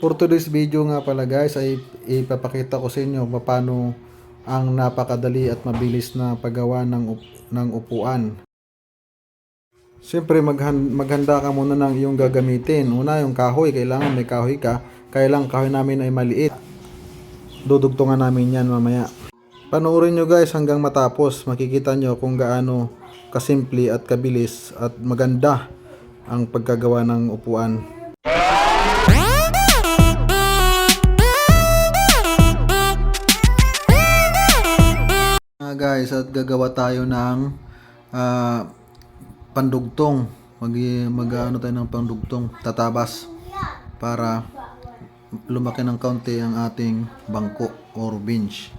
For today's video nga pala guys ay ipapakita ko sa inyo paano ang napakadali at mabilis na paggawa ng upuan. Siyempre maghanda ka muna ng iyong gagamitin. Una yung kahoy, kailangan may kahoy ka. Kailangan kahoy namin ay maliit. Dudugtungan namin yan mamaya. Panoorin nyo guys hanggang matapos. Makikita nyo kung gaano kasimple at kabilis at maganda ang pagkagawa ng upuan. Guys, at gagawa tayo ng pandugtong. Mag-ano tayo ng pandugtong, tatabas para lumaki ng kaunti ang ating bangko or bench.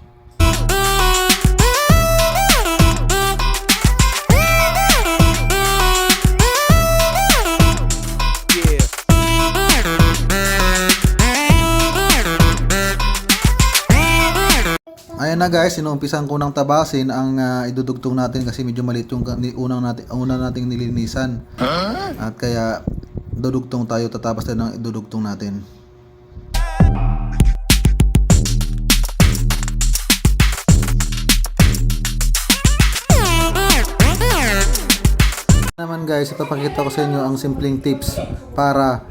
Ayan na guys, inuumpisan ko ng tabasin ang idudugtong natin kasi medyo maliit yung una nating nilinisan. At kaya dudugtong tayo, tatabas tayo ng idudugtong natin. Naman guys, ipapakita ko sa inyo ang simpleng tips para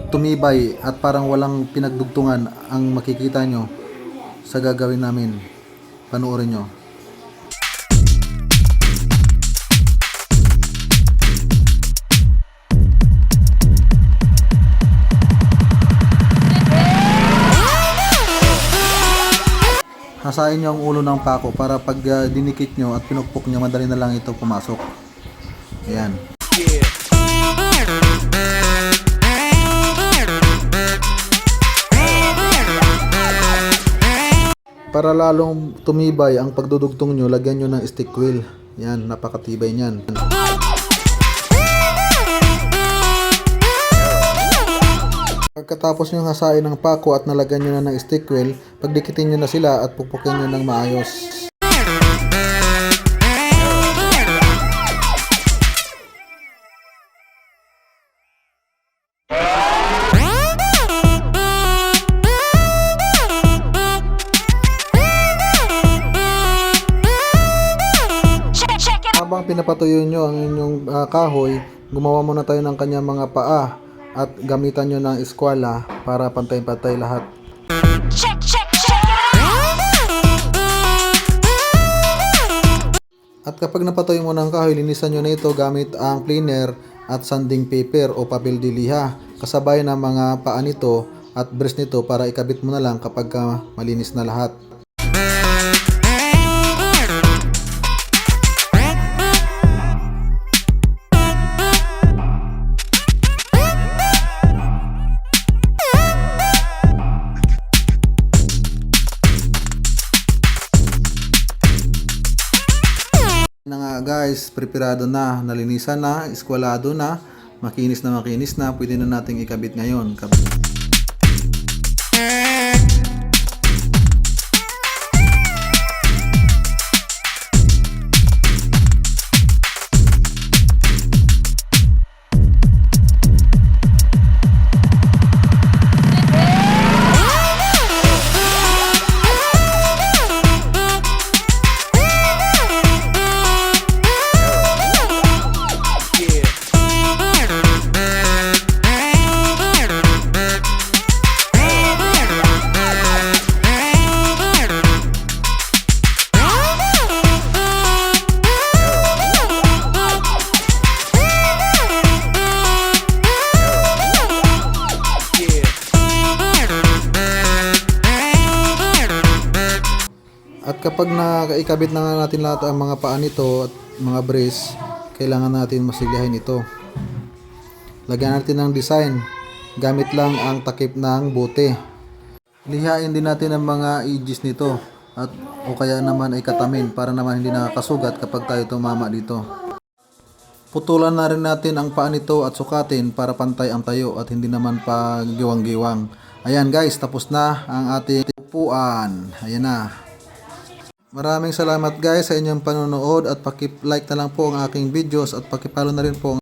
tumibay at parang walang pinagdugtungan ang makikita nyo sa gagawin namin. Panoorin nyo. Hasain nyo ang ulo ng pako para pag dinikit nyo at pinukpok nyo, madali na lang ito pumasok. Ayan. Para lalong tumibay ang pagdudugtong nyo, lagyan nyo ng stick wheel. Yan, napakatibay niyan. Pagkatapos nyo hasain ng pako at nalagyan nyo na ng stick wheel, pagdikitin nyo na sila at pupukin nyo ng maayos. Habang pinapatuyo nyo ang inyong kahoy, gumawa muna tayo ng kanyang mga paa at gamitan nyo ng eskwala para pantay-pantay lahat. At kapag napatuyo mo ng kahoy, linisan nyo na ito gamit ang planer at sanding paper o papel de liha. Kasabay ng mga paa nito at brace nito para ikabit mo na lang kapag malinis na lahat. Na nga guys, preparado na, nalinisan na, eskwalado na, makinis na, pwede na nating ikabit ngayon. At kapag nakaikabit na natin lahat ang mga paa nito at mga brace, kailangan natin masilyahin ito. Lagyan natin ng design. Gamit lang ang takip ng bote. Lihain din natin ang mga edges nito at o kaya naman ay katamin para naman hindi nakakasugat kapag tayo tumama dito. Putulan na rin natin ang paa nito at sukatin para pantay ang tayo at hindi naman pa giwang-giwang. Ayan guys, tapos na ang ating upuan. Ayan na. Maraming salamat guys sa inyong panonood at paki-like na lang po ang aking videos at paki-follow na rin po